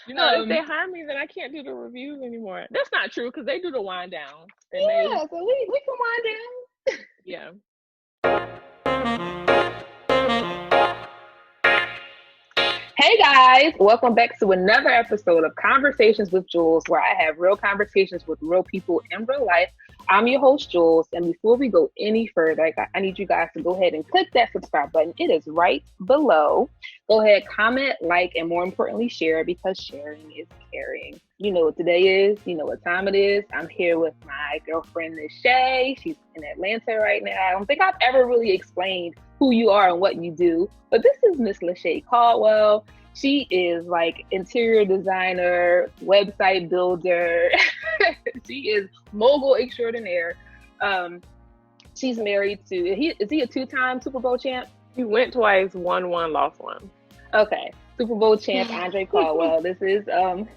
If they hire me, then I can't do the reviews anymore. That's not true because they do the wind down. Yeah, so we can wind down. Yeah. Hey guys, welcome back to another episode of Conversations with Jules, where I have real conversations with real people in real life. I'm your host, Jules, and before we go any further, I need you guys to go ahead and click that subscribe button. It is right below. Go ahead, comment, like, and more importantly, share, because sharing is caring. You know what today is, you know what time it is. I'm here with my girlfriend, Niché. She's in Atlanta right now. I don't think I've ever really explained who you are and what you do, but this is Miss Niché Caldwell. She is like interior designer, website builder. She is mogul extraordinaire. She's married to, is he a two-time Super Bowl champ? He went twice, won one, lost one. Okay. Super Bowl champ Andre Caldwell. This is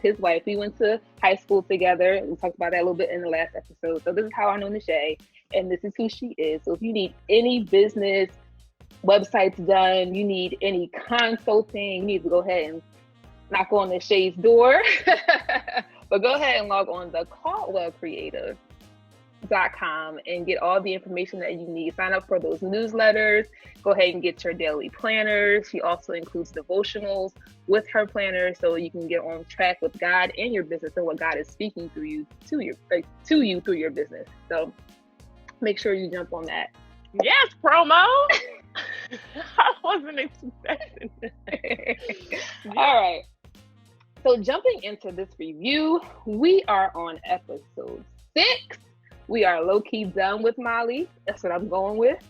his wife. We went to high school together. We talked about that a little bit in the last episode. So this is how I know Niché, and this is who she is. So if you need any business websites done, you need any consulting, you need to go ahead and knock on Niché's door. But go ahead and log on to CaldwellCreative.com and get all the information that you need. Sign up for those newsletters. Go ahead and get your daily planners. She also includes devotionals with her planner, so you can get on track with God and your business and what God is speaking through you to you through your business. So make sure you jump on that. Yes, promo. I wasn't expecting that. All right. So jumping into this review, we are on episode 6. We are low-key done with Molly. That's what I'm going with.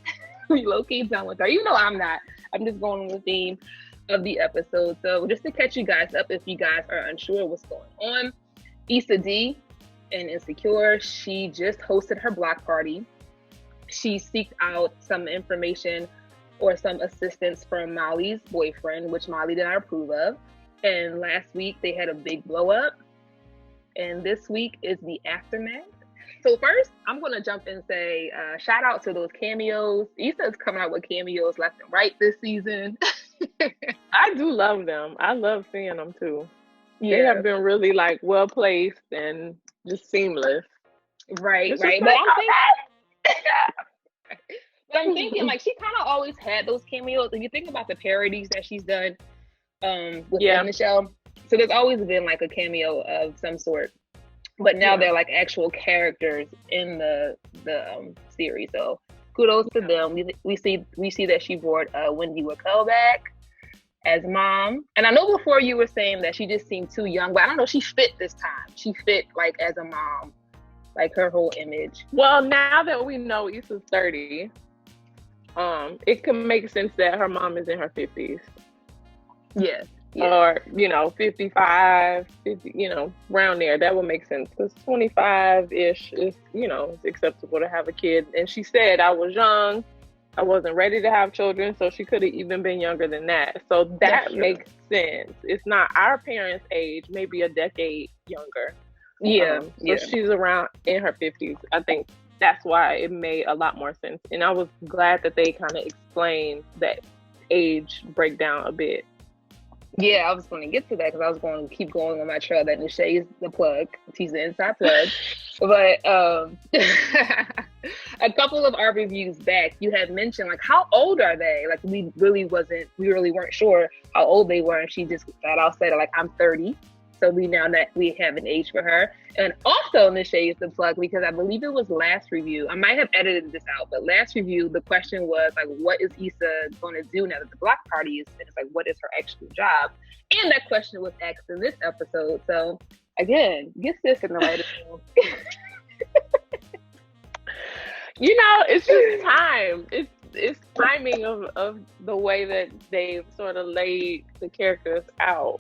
We low-key done with her. You know I'm not. I'm just going on the theme of the episode. So just to catch you guys up, if you guys are unsure what's going on, Issa D in Insecure, she just hosted her block party. She seeked out some information or some assistance from Molly's boyfriend, which Molly did not approve of. And last week they had a big blow up. And this week is the aftermath. So first, I'm going to jump and say shout out to those cameos. Issa's coming out with cameos left and right this season. I do love them. I love seeing them too. Yeah. They have been really like well placed and just seamless. Right. But I'm thinking like she kind of always had those cameos. If you think about the parodies that she's done within the show, so there's always been like a cameo of some sort. But now they're like actual characters in the series. So kudos to them. We see that she brought Wendy Raquel back as mom. And I know before you were saying that she just seemed too young, but I don't know. She fit this time. She fit like as a mom, like her whole image. Well, now that we know Issa's 30, it can make sense that her mom is in her 50s. Yes. Or, 55, 50, around there. That would make sense. Because 25-ish is, it's acceptable to have a kid. And she said, I was young. I wasn't ready to have children. So she could have even been younger than that. So that makes sense. It's not our parents' age, maybe a decade younger. So she's around in her 50s. I think that's why it made a lot more sense. And I was glad that they kind of explained that age breakdown a bit. Yeah, I was going to get to that because I was going to keep going on my trail that Niché is the plug. She's the inside plug. But a couple of our reviews back, you had mentioned like, how old are they? Like we really weren't sure how old they were. And she just flat out said like, I'm 30. So we now that we have an age for her. And also Niché is the plug because I believe it was last review. I might have edited this out, but last review, the question was like, what is Issa going to do now that the block party is finished? Like, what is her actual job? And that question was asked in this episode. So again, get this in the right. It's just time. It's timing of the way that they've sort of laid the characters out.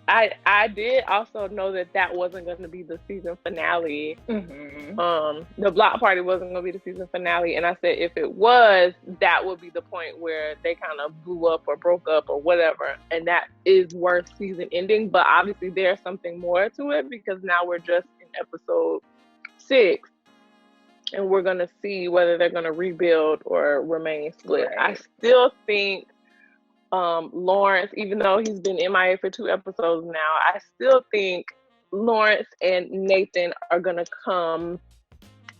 I did also know that wasn't going to be the season finale. Mm-hmm. The block party wasn't going to be the season finale. And I said, if it was, that would be the point where they kind of blew up or broke up or whatever. And that is worth season ending. But obviously there's something more to it because now we're just in episode 6. And we're going to see whether they're going to rebuild or remain split. Right. I still think Lawrence, even though he's been MIA for 2 episodes now, I still think Lawrence and Nathan are gonna come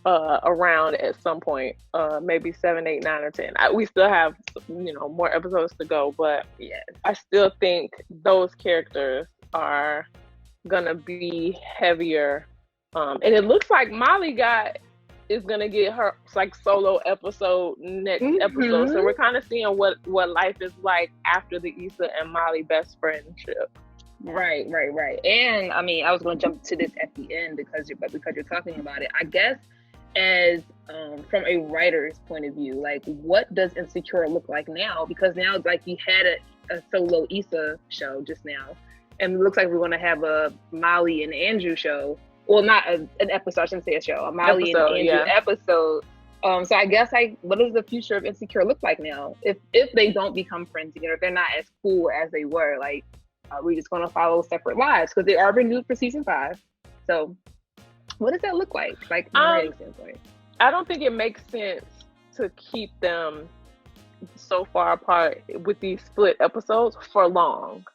around at some point, maybe 7, 8, 9, or 10. We still have, more episodes to go, but Yeah. I still think those characters are gonna be heavier. And it looks like Molly is gonna get her like solo episode next episode. So we're kind of seeing what life is like after the Issa and Molly best friendship. Right. And I mean, I was going to jump to this at the end because you're talking about it. I guess as from a writer's point of view, like, what does Insecure look like now? Because now, like, you had a solo Issa show just now, and it looks like we're going to have a Molly and Andrew show. Well, not an episode, I shouldn't say a show, a Molly and Andrew episode. So I guess, like, what does the future of Insecure look like now? If they don't become friends again, if they're not as cool as they were, like, are we just going to follow separate lives? Because they are renewed for season 5. So what does that look like? Like, from a writing standpoint? I don't think it makes sense to keep them so far apart with these split episodes for long.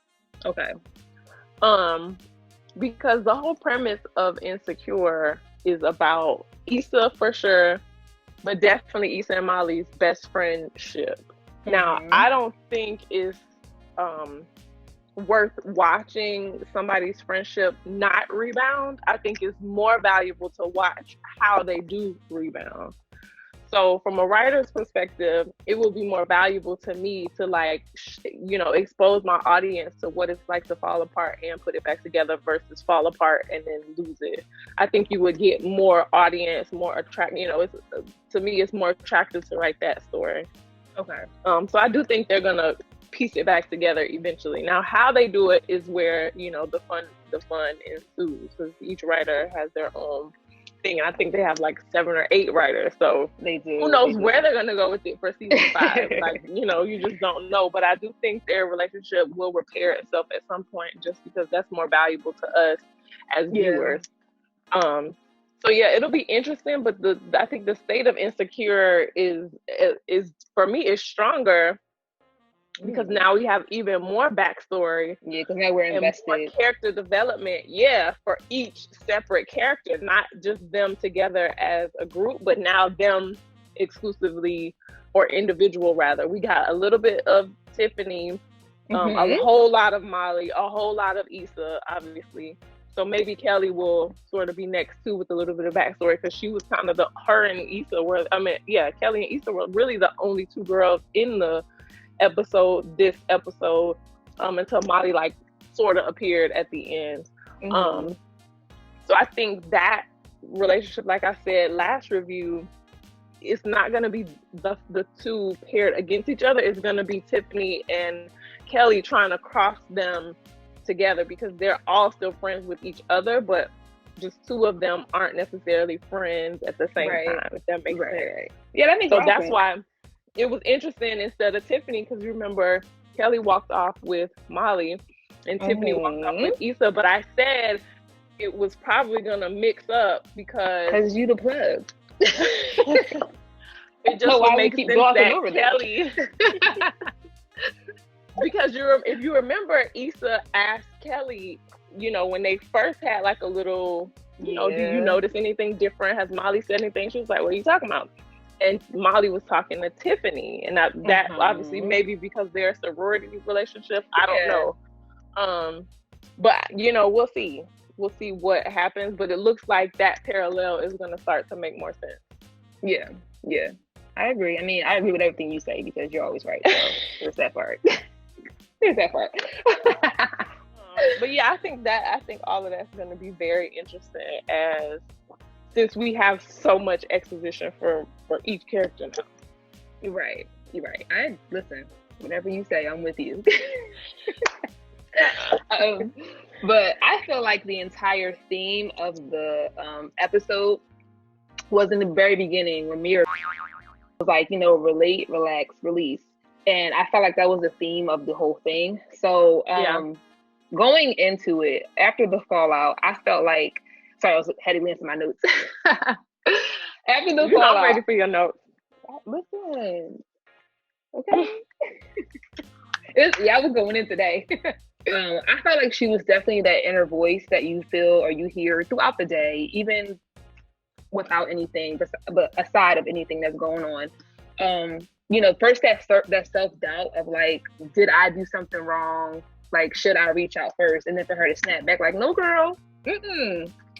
Okay. Because the whole premise of Insecure is about Issa for sure, but definitely Issa and Molly's best friendship. Now, I don't think it's worth watching somebody's friendship not rebound. I think it's more valuable to watch how they do rebound. So from a writer's perspective, it will be more valuable to me to, like, expose my audience to what it's like to fall apart and put it back together versus fall apart and then lose it. I think you would get more audience, more attract. To me, it's more attractive to write that story. Okay. So I do think they're gonna piece it back together eventually. Now, how they do it is where the fun ensues, because each writer has their own thing, and I think they have like 7 or 8 writers, so they do. Who knows where they're gonna go with it for season 5? Like, you just don't know. But I do think their relationship will repair itself at some point, just because that's more valuable to us as viewers. So yeah, it'll be interesting. But I think the state of Insecure is for me is stronger. Because now we have even more backstory. Yeah, because now we're invested. And more character development, for each separate character, not just them together as a group, but now them exclusively, or individual rather. We got a little bit of Tiffany, a whole lot of Molly, a whole lot of Issa, obviously. So maybe Kelly will sort of be next too with a little bit of backstory, because she was kind of her and Issa were, Kelly and Issa were really the only 2 girls in the this episode, until Molly like sort of appeared at the end. So I think that relationship, like I said last review, it's not going to be the 2 paired against each other. It's going to be Tiffany and Kelly trying to cross them together, because they're all still friends with each other, but just 2 of them aren't necessarily friends at the same time, if that makes sense. Yeah, that makes sense. So that's why it was interesting instead of Tiffany, because you remember Kelly walked off with Molly and Tiffany walked off with Issa, but I said it was probably gonna mix up because you the plug. It just would make sense that Kelly because if you remember, Issa asked Kelly, when they first had like a little, do you notice anything different? Has Molly said anything? She was like, what are you talking about? And Molly was talking to Tiffany, and that obviously maybe because they're a sorority relationship. I don't know. But we'll see. We'll see what happens. But it looks like that parallel is going to start to make more sense. Yeah. I agree. I mean, I agree with everything you say because you're always right. So there's that part. But yeah, I think all of that's going to be very interesting, since we have so much exposition for each character now. You're right. I listen. Whatever you say, I'm with you. But I feel like the entire theme of the episode was in the very beginning when Mira was like, relate, relax, release, and I felt like that was the theme of the whole thing. So going into it after the fallout, I felt like. Sorry, I had to glance at my notes. After the fallout, I'm ready for your notes. Listen, okay. I was going in today. I felt like she was definitely that inner voice that you feel or you hear throughout the day, even without anything, but aside of anything that's going on. First that self doubt of like, did I do something wrong? Like, should I reach out first? And then for her to snap back, like, no, girl,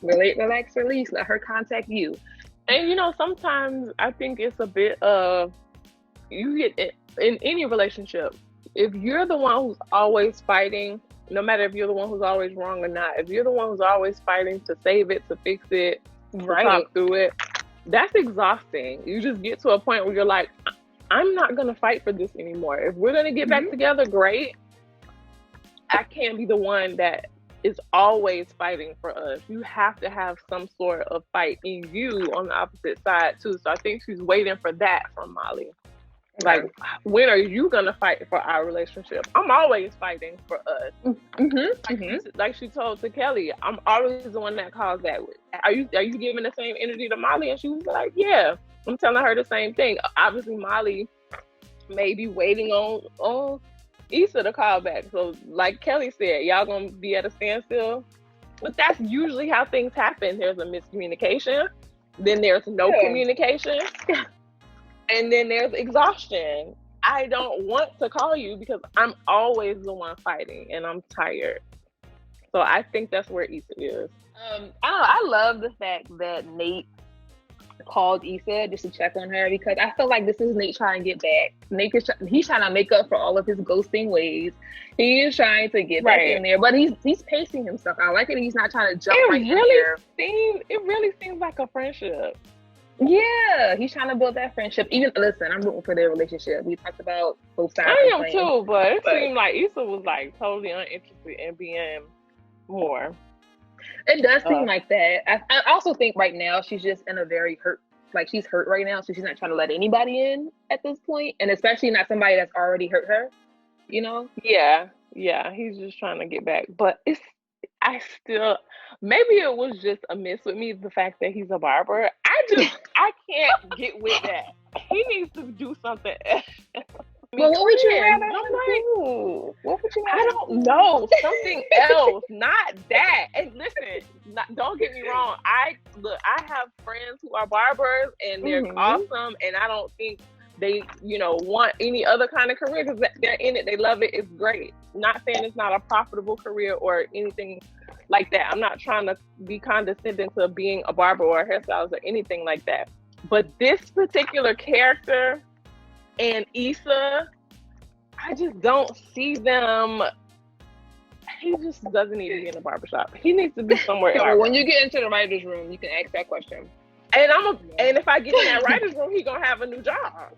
relax, release, let her contact you. And sometimes I think it's a bit of, you get it in any relationship. If you're the one who's always fighting, no matter if you're the one who's always wrong or not, if you're the one who's always fighting to save it, to fix it, to talk through it, that's exhausting. You just get to a point where you're like, I'm not going to fight for this anymore. If we're going to get back together, great. I can't be the one that is always fighting for us. You have to have some sort of fight in you on the opposite side too. So I think she's waiting for that from Molly. Like, when are you gonna fight for our relationship? I'm always fighting for us. Like she told to Kelly, I'm always the one that calls that. Are you giving the same energy to Molly? And she was like, yeah. I'm telling her the same thing. Obviously, Molly may be waiting on Issa to call back. So, like Kelly said, y'all gonna be at a standstill. But that's usually how things happen. There's a miscommunication, then there's no communication. And then there's exhaustion. I don't want to call you because I'm always the one fighting and I'm tired. So I think that's where Issa is. I love the fact that Nate called Issa just to check on her, because I feel like this is Nate trying to get back. He's trying to make up for all of his ghosting ways. He is trying to get back in there, but he's pacing himself. I like it. He's not trying to jump in there. It really seems like a friendship. Yeah, he's trying to build that friendship. Listen, I'm rooting for their relationship. We talked about both sides. I am too, but it seemed like Issa was like totally uninterested in being more. It does seem like that. I also think right now she's just in a very hurt, like she's hurt right now, so she's not trying to let anybody in at this point, and especially not somebody that's already hurt her. Yeah, he's just trying to get back, but maybe it was just a miss with me, the fact that he's a barber. I can't get with that. He needs to do something else. Well, what would you rather do? What would you rather I don't know. Something else. Not that. And listen, don't get me wrong. I have friends who are barbers and they're awesome, and I don't think they, want any other kind of career because they're in it. They love it. It's great. Not saying it's not a profitable career or anything like that. I'm not trying to be condescending to being a barber or a hairstylist or anything like that. But this particular character and Issa, I just don't see them. He just doesn't need to be in a barbershop. He needs to be somewhere else. When you get into the writer's room, you can ask that question. And if I get in that writer's room, he's gonna have a new job.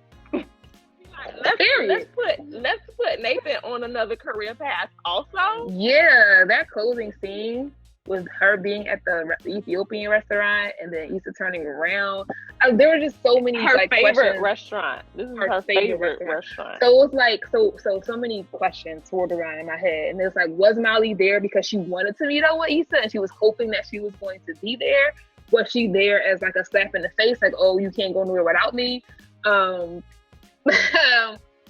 Let's put Nathan on another career path also. Yeah, that closing scene with her being at the Ethiopian restaurant and then Issa turning around. There were just so many favorite questions. Restaurant. This is her favorite restaurant. So it was like so many questions swirled around in my head, and it was like, was Molly there because she wanted to meet up with Issa and she was hoping that she was going to be there? Was she there as like a slap in the face, like, oh, you can't go nowhere without me?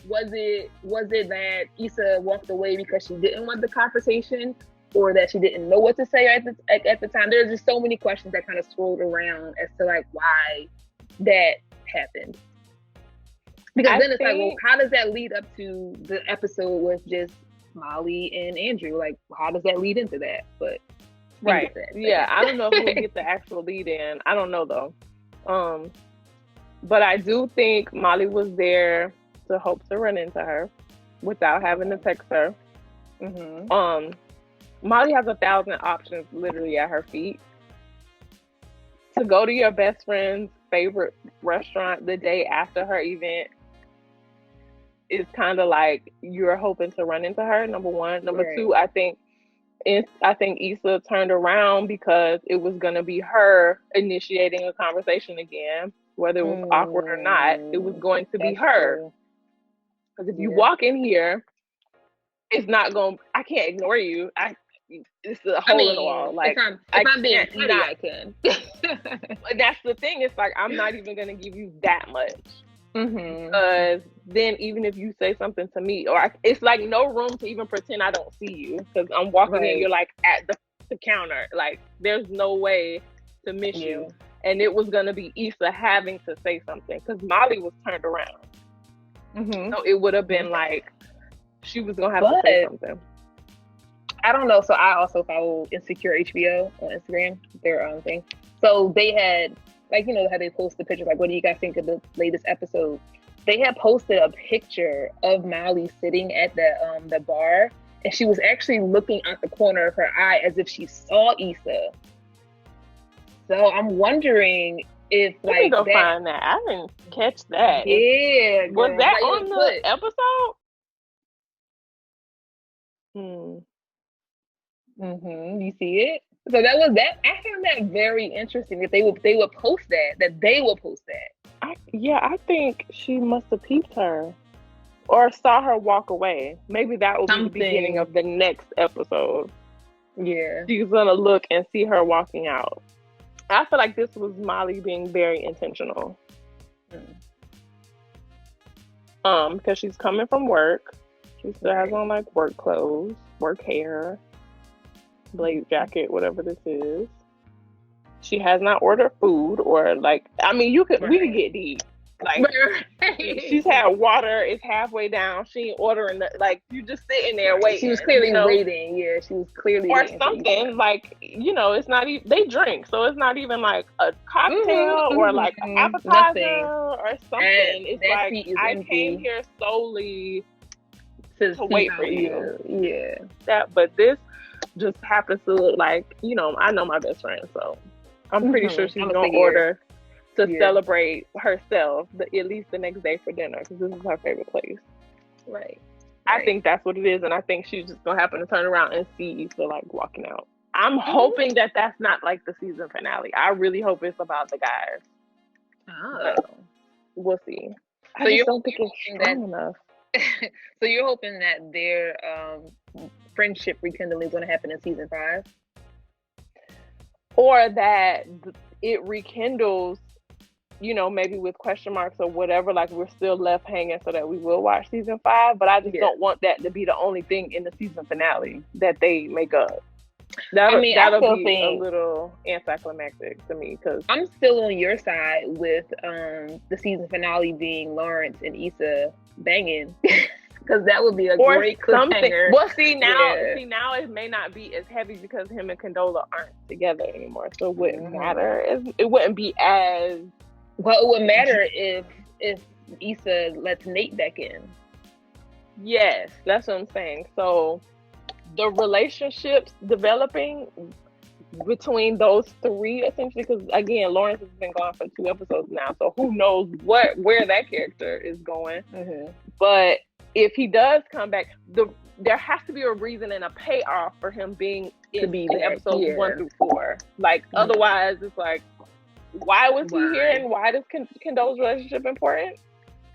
Was it that Issa walked away because she didn't want the confrontation, or that she didn't know what to say at the time? There's just so many questions that kind of swirled around as to like why that happened. Because then it's like, well, how does that lead up to the episode with just Molly and Andrew? Like, how does that lead into that? But right, yeah, I don't know if we'll get the actual lead in. I don't know though. But I do think Molly was there to hope to run into her without having to text her. Molly has 1,000 options literally at her feet. To go to your best friend's favorite restaurant the day after her event is kind of like you're hoping to run into her, number one. Number two, I think Issa turned around because it was going to be her initiating a conversation again. Whether it was awkward or not, it was going to be her. Because if you walk in here, it's not going. I can't ignore you. It's a hole in the wall. Like, if I'm being petty, I can. That's the thing. It's like I'm not even going to give you that much. Because then even if you say something to me, it's like no room to even pretend I don't see you because I'm walking in, you're like at the counter. Like there's no way to miss you. And it was going to be Issa having to say something because Molly was turned around. So it would have been like she was going to have to say something. I don't know. So I also follow Insecure HBO on Instagram, their own thing. So they had, like, you know, how they post the pictures, like, what do you guys think of the latest episode? They had posted a picture of Molly sitting at the bar, and she was actually looking out the corner of her eye as if she saw Issa. So I'm wondering if, like, let me go find that. I didn't catch that. Yeah, was that on the episode? You see it? So that was that. I found that very interesting that they would post that they will post that. I think she must have peeped her or saw her walk away. Maybe that will be the beginning of the next episode. Yeah, she's gonna look and see her walking out. I feel like this was Molly being very intentional. Because she's coming from work. She still has on like work clothes, work hair, blaze jacket, whatever this is. She has not ordered food or like, I mean, we could get deep. Like, she's had water, it's halfway down. She ain't ordering like, you just sitting there waiting. She was clearly waiting. Yeah, she was clearly waiting. Or something, like, you know, it's not even, they drink, so it's not even like a cocktail or like an appetizer or something. It's like, I came here solely to wait for you. Yeah. But this just happens to look like, you know, I know my best friend, so I'm pretty sure she's gonna order to celebrate herself, at least the next day for dinner, because this is her favorite place. Right. I think that's what it is, and I think she's just gonna happen to turn around and see Issa like walking out. I'm hoping that that's not like the season finale. I really hope it's about the guys. But we'll see. So I just don't think it's strong enough. So you're hoping that their friendship rekindling is going to happen in season 5? Or that it rekindles, you know, maybe with question marks or whatever, like we're still left hanging so that we will watch season 5. But I just don't want that to be the only thing in the season finale that they make up. That'll be a little anticlimactic to me, because I'm still on your side with the season finale being Lawrence and Issa banging. Because that would be a great cliffhanger. Well, see now it may not be as heavy because him and Condola aren't together anymore, so it wouldn't matter. It wouldn't be as well. It would matter if Issa lets Nate back in. Yes, that's what I'm saying. So the relationships developing between those three, essentially, because again, Lawrence has been gone for 2 episodes now, so who knows where that character is going. But if he does come back, there has to be a reason and a payoff for him being in episodes 1 through 4. Like, otherwise, it's like, why was he here, and why is Kendall's relationship important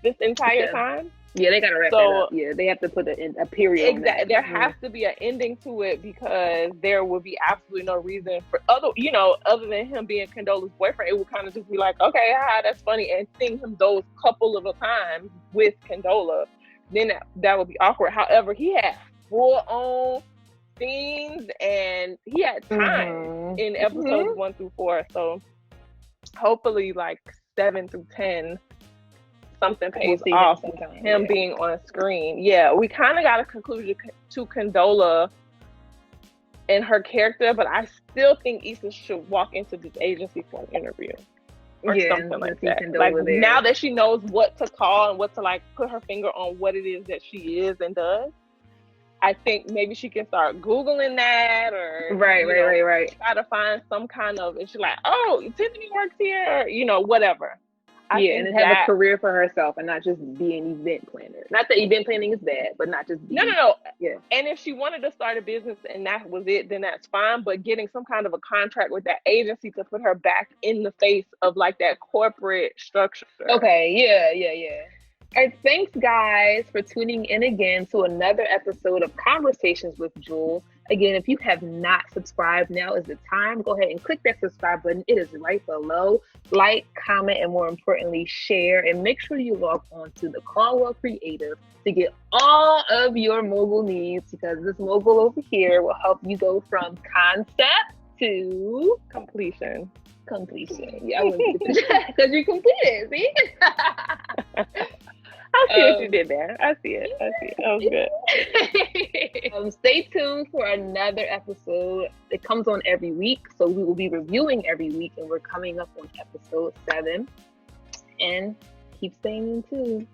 this entire time? Yeah, they gotta wrap it up. Yeah, they have to put a period. Exactly. There has to be an ending to it, because there would be absolutely no reason for other than him being Condola's boyfriend. It would kind of just be like, okay, that's funny, and seeing him those couple of times with Condola, then that would be awkward. However, he had full-on scenes, and he had time in episodes 1 through 4. So hopefully, like 7 through 10. Something pays off him being on screen. Yeah, we kind of got a conclusion to Condola and her character, but I still think Issa should walk into this agency for an interview or something like that. Like, now that she knows what to call and what to like put her finger on what it is that she is and does, I think maybe she can start Googling that, or right. Try to find some kind of, and she's like, oh, Tiffany works here, or, whatever. And have a career for herself and not just be an event planner. Not that event planning is bad, but not just be... No. Yeah. And if she wanted to start a business and that was it, then that's fine. But getting some kind of a contract with that agency to put her back in the face of like that corporate structure. Okay, yeah. And thanks, guys, for tuning in again to another episode of Conversations with Jules. Again, if you have not subscribed, now is the time. Go ahead and click that subscribe button. It is right below. Like, comment, and more importantly, share. And make sure you log on to the Caldwell Creative to get all of your mogul needs, because this mogul over here will help you go from concept to completion. Yeah, because you completed. See? I see what you did there. I see it. That was good. Stay tuned for another episode. It comes on every week, so we will be reviewing every week, and we're coming up on episode 7. And keep staying in tune.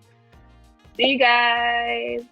See you guys.